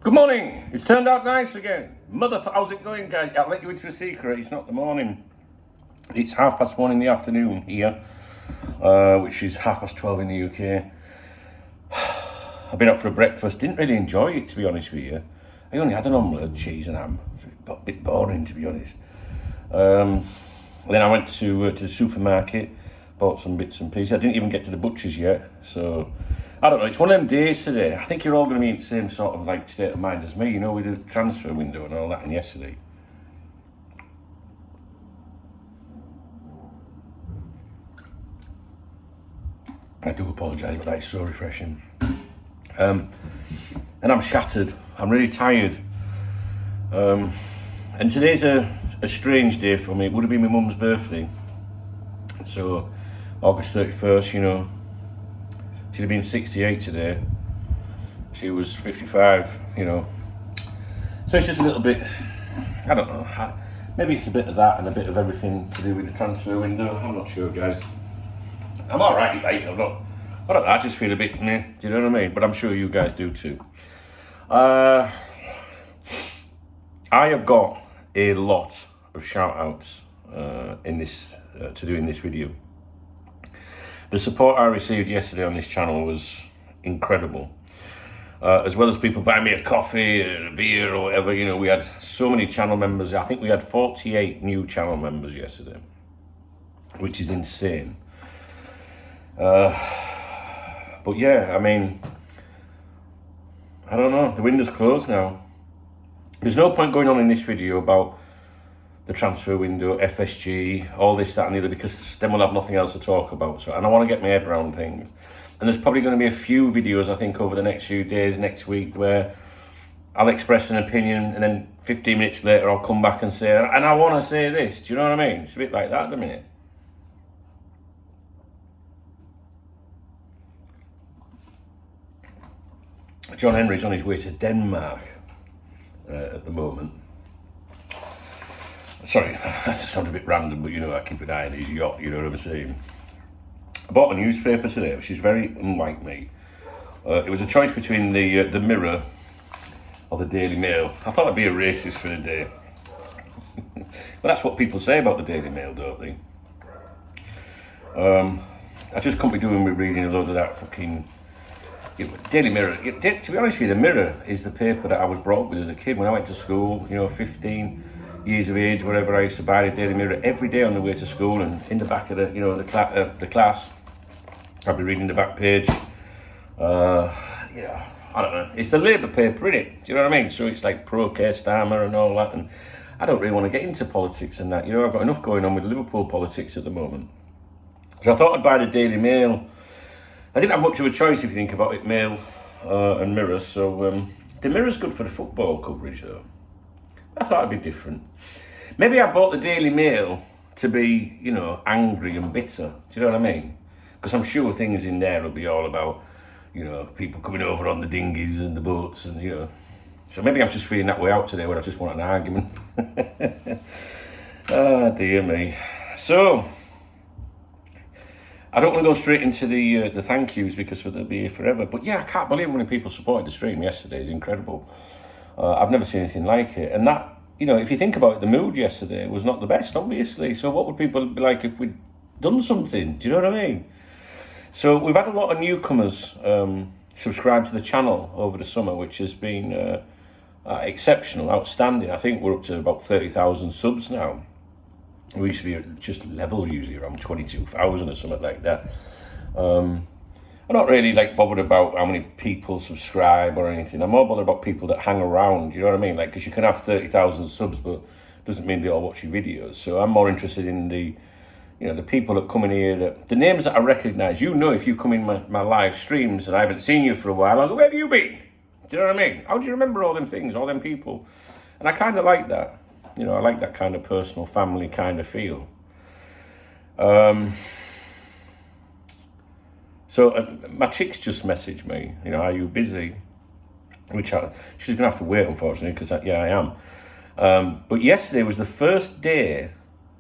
Good morning. It's turned out nice again. How's it going, guys? I'll let you into a secret. It's not the morning. It's 1:30 in the afternoon here, which is 12:30 in the UK. I've been out for a breakfast. Didn't really enjoy it, to be honest with you. I only had an omelette, cheese and ham. It got a bit boring, to be honest. Then I went to the supermarket, bought some bits and pieces. I didn't even get to the butcher's yet, so I don't know. It's one of them days today. I think you're all going to be in the same sort of like state of mind as me, you know, with the transfer window and all that, and yesterday. I do apologise, but that is so refreshing. And I'm shattered. I'm really tired. And today's a strange day for me. It would have been my mum's birthday. So, August 31st, you know. She'd have been 68 today. She was 55, you know. So it's just a little bit, I don't know. Maybe it's a bit of that and a bit of everything to do with the transfer window. I'm not sure, guys. I'm alright, like, I don't know, I just feel a bit meh, do you know what I mean? But I'm sure you guys do too. I have got a lot of shout outs in this to do in this video. The support I received yesterday on this channel was incredible. As well as people buying me a coffee and a beer or whatever, you know, we had so many channel members. I think we had 48 new channel members yesterday, which is insane. But yeah, I mean, I don't know, the window's closed now. There's no point going on in this video about the transfer window, FSG, all this, that and the other, because then we'll have nothing else to talk about. So, and I want to get my head around things. And there's probably going to be a few videos, I think, over the next few days, next week, where I'll express an opinion and then 15 minutes later I'll come back and say, and I want to say this, do you know what I mean? It's a bit like that at the minute. John Henry's on his way to Denmark at the moment. Sorry, that sounds a bit random, but you know, I keep an eye on his yacht, you know what I'm saying? I bought a newspaper today, which is very unlike me. It was a choice between the Mirror or the Daily Mail. I thought I'd be a racist for the day. But that's what people say about the Daily Mail, don't they? I just couldn't be doing with reading a load of that fucking Daily Mirror. To be honest with you, the Mirror is the paper that I was brought up with as a kid. When I went to school, you know, 15 years of age, whatever, I used to buy the Daily Mirror every day on the way to school, and in the back of the, you know, the class, I'd be reading the back page. Yeah, I don't know. It's the Labour paper, innit? Do you know what I mean? So it's like pro-Keir Starmer and all that, and I don't really want to get into politics and that. You know, I've got enough going on with Liverpool politics at the moment. So I thought I'd buy the Daily Mail. I didn't have much of a choice if you think about it, Mail and Mirror. So the Mirror's good for the football coverage, though. I thought it'd be different. Maybe I bought the Daily Mail to be, you know, angry and bitter. Do you know what I mean? Because I'm sure things in there will be all about, you know, people coming over on the dinghies and the boats and, you know. So maybe I'm just feeling that way out today where I just want an argument. Ah, dear me. So, I don't want to go straight into the thank yous because they'll be here forever. But yeah, I can't believe how many people supported the stream yesterday. It's incredible. I've never seen anything like it. And that, you know, if you think about it, the mood yesterday was not the best, obviously. So what would people be like if we'd done something? Do you know what I mean? So we've had a lot of newcomers subscribe to the channel over the summer, which has been exceptional, outstanding. I think we're up to about 30,000 subs now. We used to be just level, usually around 22,000 or something like that. I'm not really like bothered about how many people subscribe or anything. I'm more bothered about people that hang around, you know what I mean? Like, because you can have 30,000 subs, but doesn't mean they all watch your videos. So I'm more interested in the, you know, the people that come in here, the names that I recognise. You know, if you come in my live streams and I haven't seen you for a while, I'll go, where have you been? Do you know what I mean? How do you remember all them things, all them people? And I kind of like that. You know, I like that kind of personal, family kind of feel. So my chick's just messaged me, you know, are you busy? Which she's going to have to wait, unfortunately, because yeah, I am. But yesterday was the first day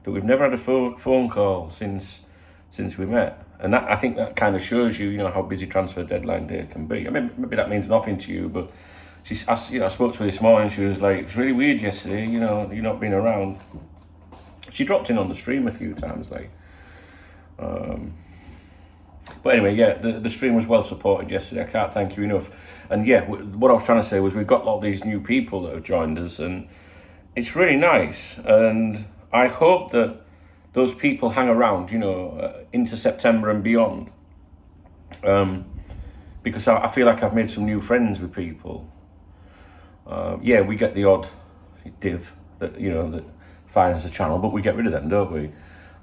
that we've never had a phone call since we met. And that, I think that kind of shows you, you know, how busy transfer deadline day can be. I mean, maybe that means nothing to you, but I spoke to her this morning. She was like, "It's really weird yesterday. You not being around." She dropped in on the stream a few times, like. But anyway, yeah, the stream was well supported yesterday. I can't thank you enough. And yeah, what I was trying to say was we've got a lot of these new people that have joined us, and it's really nice. And I hope that those people hang around, into September and beyond. Because I feel like I've made some new friends with people. Yeah, we get the odd div that finds the channel, but we get rid of them, don't we?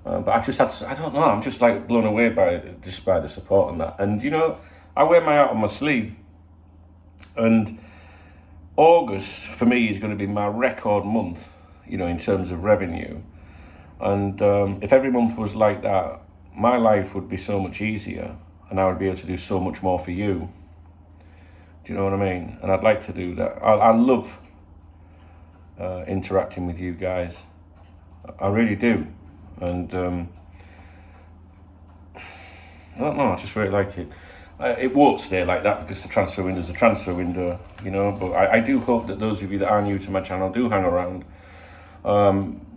But I don't know, I'm just like blown away by the support and that. And I wear my heart on my sleeve. And August for me is going to be my record month, in terms of revenue. And if every month was like that, my life would be so much easier, and I would be able to do so much more for you. Do you know what I mean? And I'd like to do that. I love interacting with you guys. I really do. And I don't know, I just really like it. It won't stay like that because the transfer window is the transfer window, but I do hope that those of you that are new to my channel do hang around.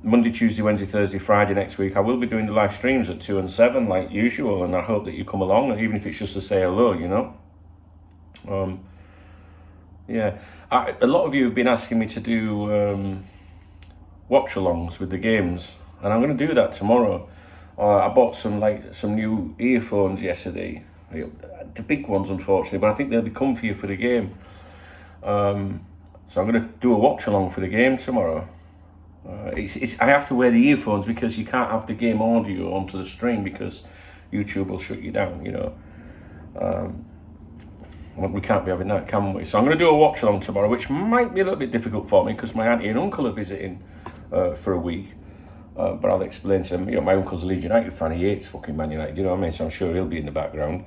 Monday, Tuesday, Wednesday, Thursday, Friday next week, I will be doing the live streams at 2 and 7 like usual, and I hope that you come along, and even if it's just to say hello, yeah. A lot of you have been asking me to do watch-alongs with the games, and I'm going to do that tomorrow. I bought some new earphones yesterday, the big ones unfortunately, but I think they'll be comfier for the game. So I'm going to do a watch-along for the game tomorrow. I have to wear the earphones because you can't have the game audio onto the stream because YouTube will shut you down, we can't be having that, can we? So I'm going to do a watch along tomorrow, which might be a little bit difficult for me because my auntie and uncle are visiting for a week. But I'll explain to them, my uncle's a Leeds United fan, he hates fucking Man United, So I'm sure he'll be in the background.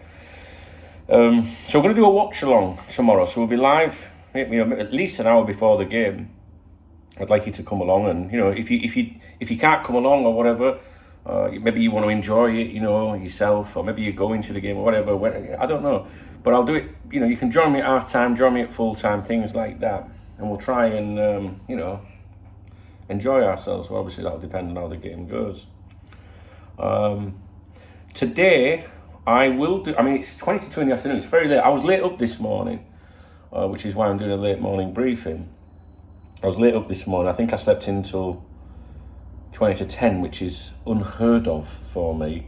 So we're going to do a watch along tomorrow. So we'll be live, at least an hour before the game. I'd like you to come along, and if you can't come along or whatever, maybe you want to enjoy it, yourself, or maybe you're going to the game or whatever. I don't know, but I'll do it. You can join me at half time, join me at full time, things like that, and we'll try and enjoy ourselves. Well, obviously that'll depend on how the game goes. Today I will do. It's 20 to 2 in the afternoon. It's very late. I was late up this morning, which is why I'm doing a late morning briefing. I was late up this morning. I think I slept until 20 to 10, which is unheard of for me.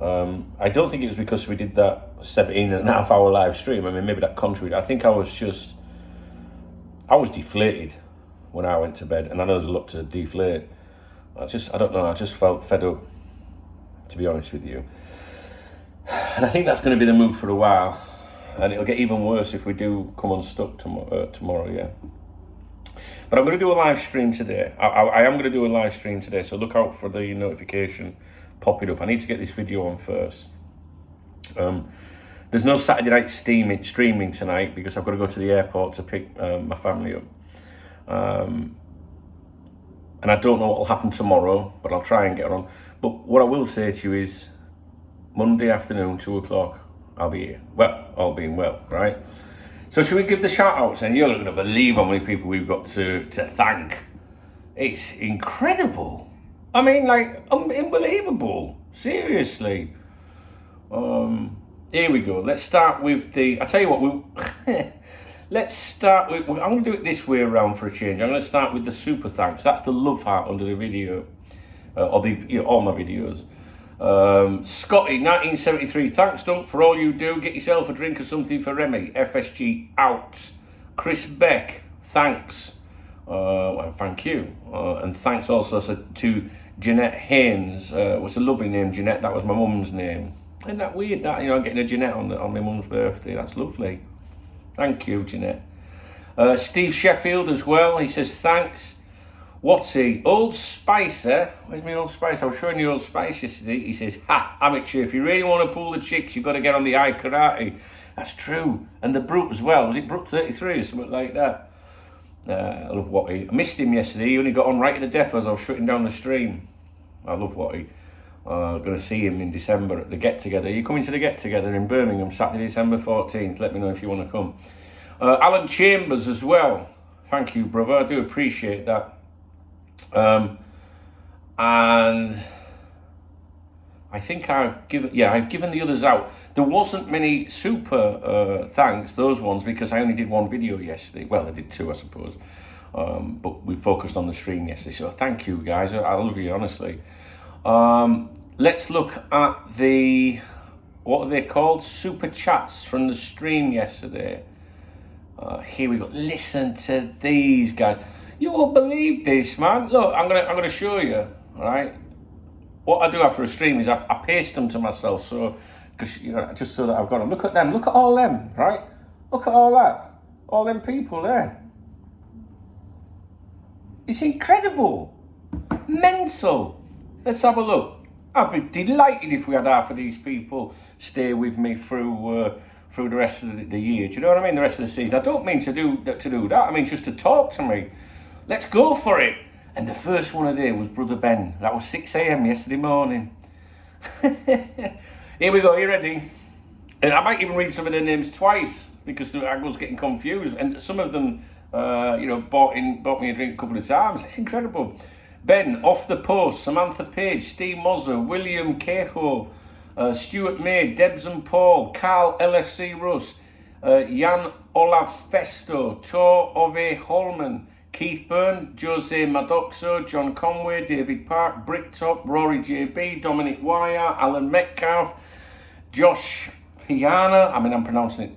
I don't think it was because we did that 17.5 hour live stream. Maybe that contributed. I think I was deflated when I went to bed, and I know there's a lot to deflate. I don't know, I just felt fed up, to be honest with you. And I think that's going to be the mood for a while, and it'll get even worse if we do come unstuck tomorrow, yeah. But I'm going to do a live stream today. I am going to do a live stream today, so look out for the notification popping up. I need to get this video on first. There's no Saturday night streaming tonight because I've got to go to the airport to pick my family up. And I don't know what will happen tomorrow, but I'll try and get on. But what I will say to you is Monday afternoon, 2 o'clock, I'll be here. Well, all being well, right? So should we give the shout outs? And you're not going to believe how many people we've got to thank. It's incredible. Unbelievable. Seriously. Here we go. Let's start with I tell you what, let's start with, I'm going to do it this way around for a change. I'm going to start with the super thanks. That's the love heart under the video, or all my videos. Scotty, 1973, thanks Dunk for all you do. Get yourself a drink or something for Remy. FSG out. Chris Beck, thanks. Thank you. And thanks also to Jeanette Haynes. What's a lovely name, Jeanette? That was my mum's name. Isn't that weird that, getting a Jeanette on my mum's birthday? That's lovely. Thank you, Jeanette. Steve Sheffield as well. He says thanks. What's he? Old Spicer. Where's my Old Spice? I was showing you Old Spice yesterday. He says, amateur, if you really want to pull the chicks, you've got to get on the eye karate. That's true. And the Brute as well. Was it Brute 33 or something like that? I love Watty. I missed him yesterday. He only got on right at the death as I was shutting down the stream. I love Watty. I'm going to see him in December at the get-together. You're coming to the get-together in Birmingham, Saturday, December 14th. Let me know if you want to come. Alan Chambers as well. Thank you, brother. I do appreciate that. And I think I've given the others out. There wasn't many super thanks, those ones, because I only did one video yesterday. Well, I did two, I suppose. But we focused on the stream yesterday. So thank you, guys. I love you, honestly. Let's look at the, what are they called? Super chats from the stream yesterday. Here we go. Listen to these, guys. You won't believe this, man. Look, I'm gonna show you. All right. What I do after a stream is I paste them to myself, so because just so that I've got them. Look at them. Look at all them. Right. Look at all that. All them people there. It's incredible. Mental. Let's have a look. I'd be delighted if we had half of these people stay with me through the rest of the year. Do you know what I mean? The rest of the season. I don't mean to do that. I mean just to talk to me. Let's go for it. And the first one of the day was Brother Ben. That was 6 a.m. yesterday morning. Here we go. Are you ready? And I might even read some of their names twice because I was getting confused. And some of them, bought me a drink a couple of times. It's incredible. Ben, Off the Post, Samantha Page, Steve Mozzer, William Kehoe, Stuart May, Debs and Paul, Carl LFC Russ, Jan Olaf Festo, Tor Ove Holman, Keith Byrne, Jose Madoxo, John Conway, David Park, Bricktop, Rory JB, Dominic Wire, Alan Metcalf, Josh Piana. I mean, I'm pronouncing it.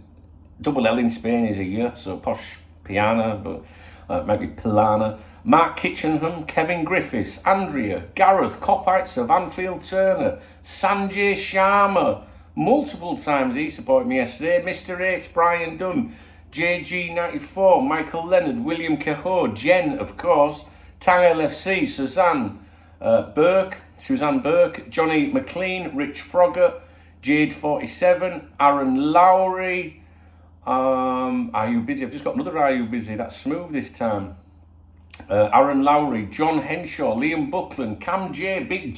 Double L in Spain is a year, so posh Piana, but maybe Pilana. Mark Kitchenham, Kevin Griffiths, Andrea, Gareth, Copites of Anfield Turner, Sanjay Sharma. Multiple times he supported me yesterday. Mr. H, Brian Dunn, JG94, Michael Leonard, William Kehoe, Jen, of course, Tang LFC, Suzanne Burke, Johnny McLean, Rich Frogger, Jade47, Aaron Lowry. Are you busy? I've just got another Are You Busy? That's smooth this time. Aaron Lowry, John Henshaw, Liam Buckland, Cam J, Big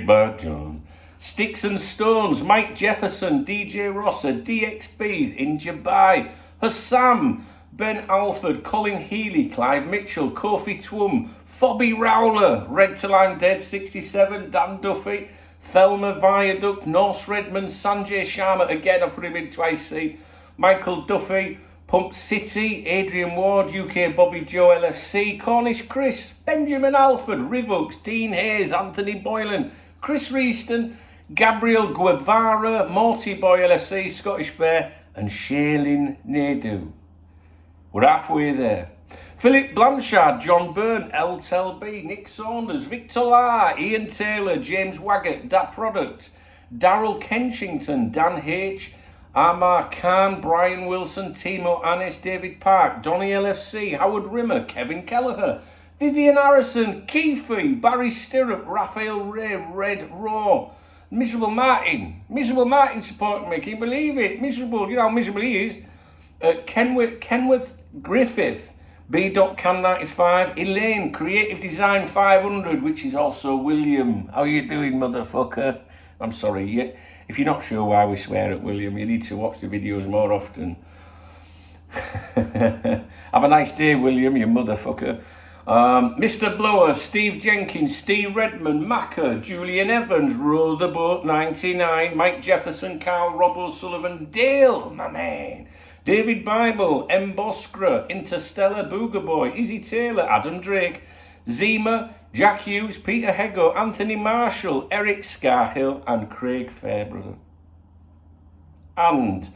Bad John. Sticks and Stones, Mike Jefferson, DJ Rosser, DXB in Dubai, Hassam, Ben Alford, Colin Healy, Clive Mitchell, Kofi Twum, Fobby Rowler, Red Till I'm Dead 67, Dan Duffy, Thelma Viaduct, Norse Redmond, Sanjay Sharma, again I put him in twice, see, Michael Duffy, Pump City, Adrian Ward, UK Bobby Joe LFC, Cornish Chris, Benjamin Alford, Rivux, Dean Hayes, Anthony Boylan, Chris Reaston, Gabriel Guevara, Morty Boy LFC, Scottish Bear, and Shailin Naidu. We're halfway there. Philip Blanchard, John Byrne, L. Telby, Nick Saunders, Victor R, Ian Taylor, James Waggett, Dat Product, Daryl Kenchington, Dan H, Amar Khan, Brian Wilson, Timo Annis, David Park, Donny LFC, Howard Rimmer, Kevin Kelleher, Vivian Harrison, Keefe, Barry Stirrup, Raphael Ray, Red Raw, Miserable Martin supporting me, can you believe it? Miserable, you know how miserable he is. Kenworth Griffith, B.Can95, Elaine, Creative Design 500, which is also William. How you doing, motherfucker? I'm sorry, if you're not sure why we swear at William, you need to watch the videos more often. Have a nice day, William, you motherfucker. Mr. Blower, Steve Jenkins, Steve Redmond, Macca, Julian Evans, Roll the Boat 99, Mike Jefferson, Carl Rob O'Sullivan, Dale, my man, David Bible, M. Boskra, Interstellar, Booger Boy, Izzy Taylor, Adam Drake, Zima, Jack Hughes, Peter Hego, Anthony Marshall, Eric Scarhill, and Craig Fairbrother. And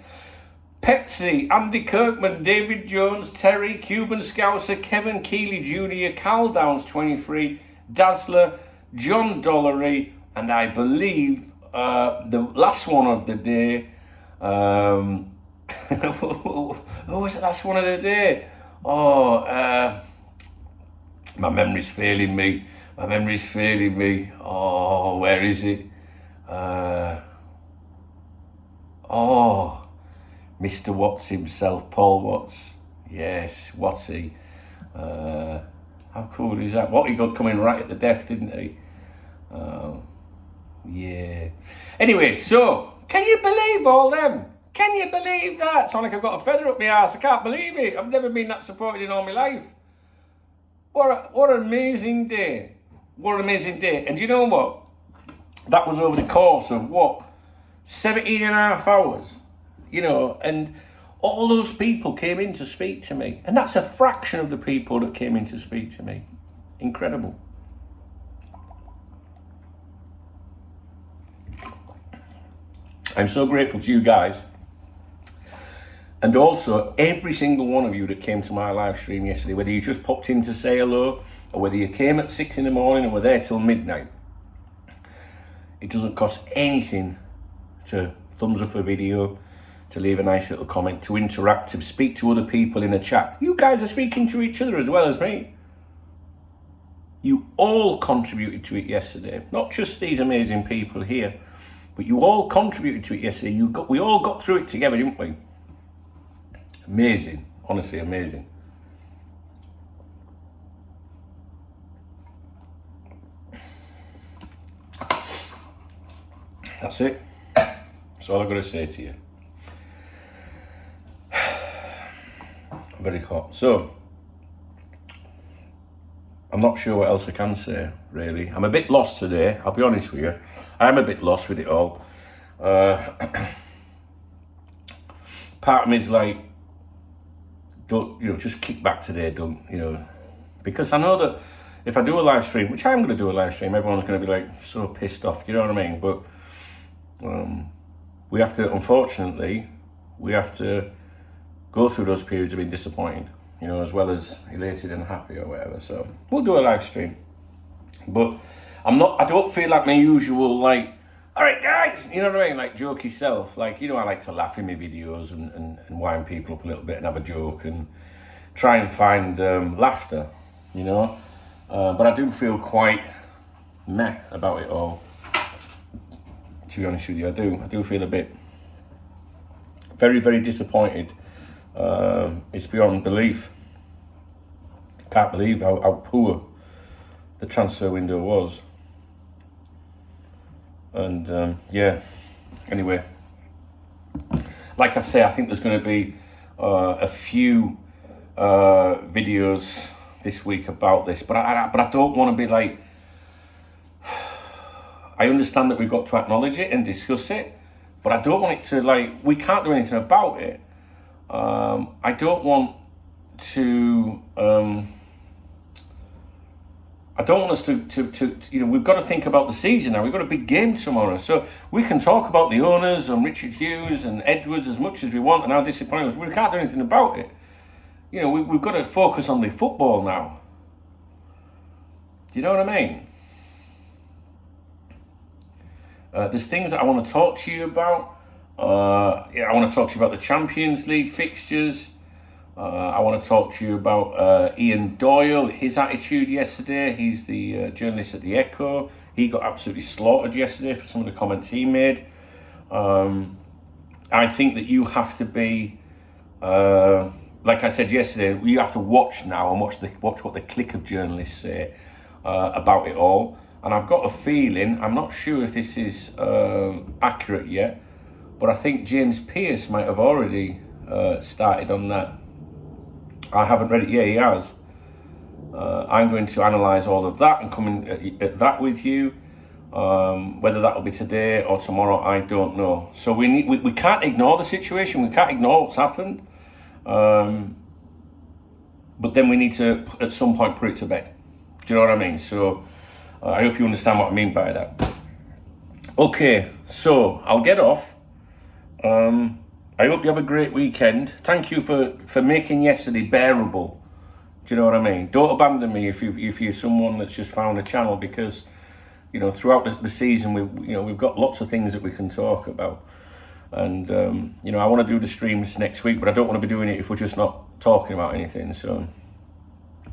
Petsy, Andy Kirkman, David Jones, Terry, Cuban Scouser, Kevin Keeley Jr., Carl Downs 23, Dazzler, John Dollery, and I believe the last one of the day, who was the last one of the day? My memory's failing me. Oh, where is it? Mr. Watts himself, Paul Watts. Yes, Wattsy. How cool is that? What he got coming right at the death, didn't he? Yeah. Anyway, so, can you believe all them? Can you believe that? Sound like I've got a feather up my arse. I can't believe it. I've never been that supported in all my life. What an amazing day. What an amazing day. And do you know what? That was over the course of, 17 and a half hours. You know, and all those people came in to speak to me. And that's a fraction of the people that came in to speak to me. Incredible. I'm so grateful to you guys. And also, every single one of you that came to my live stream yesterday, whether you just popped in to say hello, or whether you came at 6 in the morning and were there till midnight, it doesn't cost anything to thumbs up a video, to leave a nice little comment, to interact, to speak to other people in the chat. You guys are speaking to each other as well as me. You all contributed to it yesterday, not just these amazing people here, but you all contributed to it yesterday. We all got through it together, didn't we? Amazing, honestly amazing. That's it. That's all I've got to say to you. Very hot. So, I'm not sure what else I can say, really. I'm a bit lost today, I'll be honest with you. I am a bit lost with it all. Part of me is like, don't, just kick back today, because I know that if I do a live stream, which I'm going to do a live stream, everyone's going to be like so pissed off, you know what I mean? But we have to, unfortunately, go through those periods of being disappointed, as well as elated and happy or whatever. So we'll do a live stream, but I don't feel like my usual, like, all right, guys, you know what I mean? Like, jokey self. Like, I like to laugh in my videos and wind people up a little bit and have a joke and try and find laughter, But I do feel quite meh about it all. To be honest with you, I do feel a bit very, very disappointed. It's beyond belief. Can't believe how poor the transfer window was. And anyway, like I say, I think there's going to be a few videos this week about this, but I don't want to be like, I understand that we've got to acknowledge it and discuss it, but I don't want it to, like, we can't do anything about it. I don't want to, I don't want us to we've got to think about the season now. We've got a big game tomorrow. So we can talk about the owners and Richard Hughes and Edwards as much as we want and how disappointing us. We can't do anything about it. We've got to focus on the football now. Do you know what I mean? There's things that I want to talk to you about. I want to talk to you about the Champions League fixtures. I want to talk to you about Ian Doyle, his attitude yesterday. He's the journalist at the Echo. He got absolutely slaughtered yesterday for some of the comments he made. I think that you have to be, like I said yesterday, you have to watch now and watch what the clique of journalists say about it all. And I've got a feeling, I'm not sure if this is accurate yet, but I think James Pearce might have already started on that. I haven't read it yet, he has. I'm going to analyse all of that and come in at that with you. Whether that will be today or tomorrow, I don't know. So we can't ignore the situation, we can't ignore what's happened. But then we need to, at some point, put it to bed. Do you know what I mean? So I hope you understand what I mean by that. Okay, so I'll get off. I hope you have a great weekend. Thank you for making yesterday bearable. Do you know what I mean? Don't abandon me if you're someone that's just found a channel, because throughout the season we've got lots of things that we can talk about. And I want to do the streams next week, but I don't want to be doing it if we're just not talking about anything. So,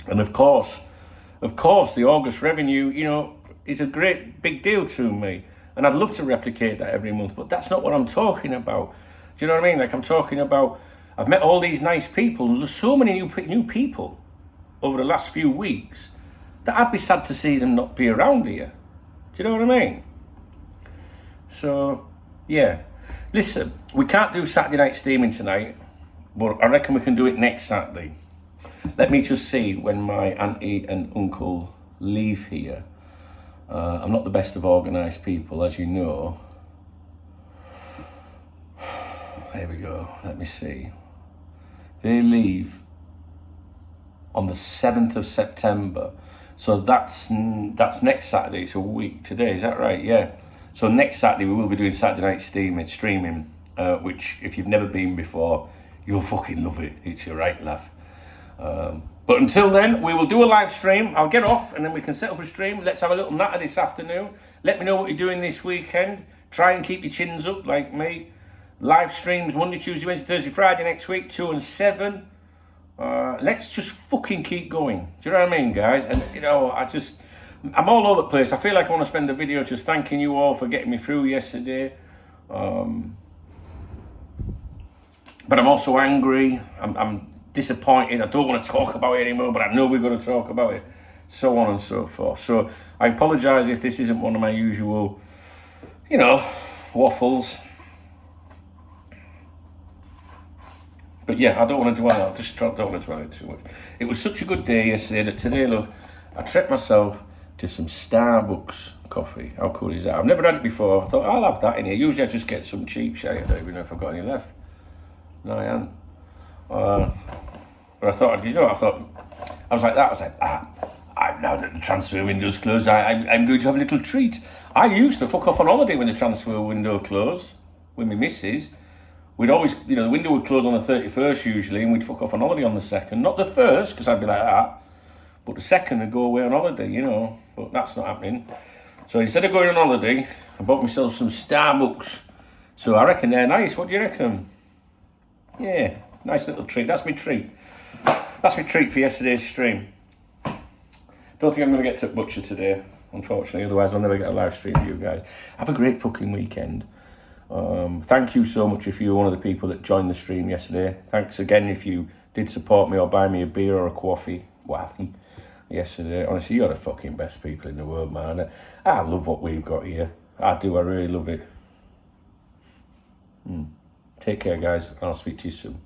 and of course the August revenue is a great big deal to me, and I'd love to replicate that every month, but that's not what I'm talking about. Do you know what I mean? Like, I'm talking about, I've met all these nice people, and there's so many new people over the last few weeks that I'd be sad to see them not be around here. Do you know what I mean? So, yeah. Listen, we can't do Saturday night streaming tonight, but I reckon we can do it next Saturday. Let me just see when my auntie and uncle leave here. I'm not the best of organised people, as you know. There we go. Let me see. They leave on the 7th of September. So that's next Saturday. It's a week today. Is that right? Yeah. So next Saturday we will be doing Saturday night streaming, which if you've never been before, you'll fucking love it. It's a right laugh. But until then, we will do a live stream. I'll get off and then we can set up a stream. Let's have a little natter this afternoon. Let me know what you're doing this weekend. Try and keep your chins up like me. Live streams Monday, Tuesday, Wednesday, Thursday, Friday next week, 2 and 7. Let's just fucking keep going. Do you know what I mean, guys? And, you know, I'm all over the place. I feel like I want to spend the video just thanking you all for getting me through yesterday. But I'm also angry. I'm disappointed. I don't want to talk about it anymore, but I know we've got to talk about it. So on and so forth. So I apologise if this isn't one of my usual, you know, waffles. But yeah, I don't want to dwell. Don't want to dwell it too much. It was such a good day yesterday that today, look, I treated myself to some Starbucks coffee. How cool is that? I've never had it before. I thought I'll have that in here. Usually I just get some cheap shit. I don't even know if I've got any left. No, I haven't. But I thought, I was like, now that the transfer window's closed, I'm going to have a little treat. I used to fuck off on holiday when the transfer window closed with my missus. We'd always, you know, the window would close on the 31st usually, and we'd fuck off on holiday on the 2nd. Not the 1st, because I'd be like that, but the 2nd would go away on holiday, you know. But that's not happening. So instead of going on holiday, I bought myself some Starbucks. So I reckon they're nice. What do you reckon? Yeah, nice little treat. That's my treat. That's my treat for yesterday's stream. Don't think I'm going to get to Butcher today, unfortunately. Otherwise, I'll never get a live stream with you guys. Have a great fucking weekend. Thank you so much if you were one of the people that joined the stream yesterday. Thanks again if you did support me or buy me a beer or a coffee yesterday. Honestly, you're the fucking best people in the world, man. I love what we've got here. I do, I really love it. Take care, guys, and I'll speak to you soon.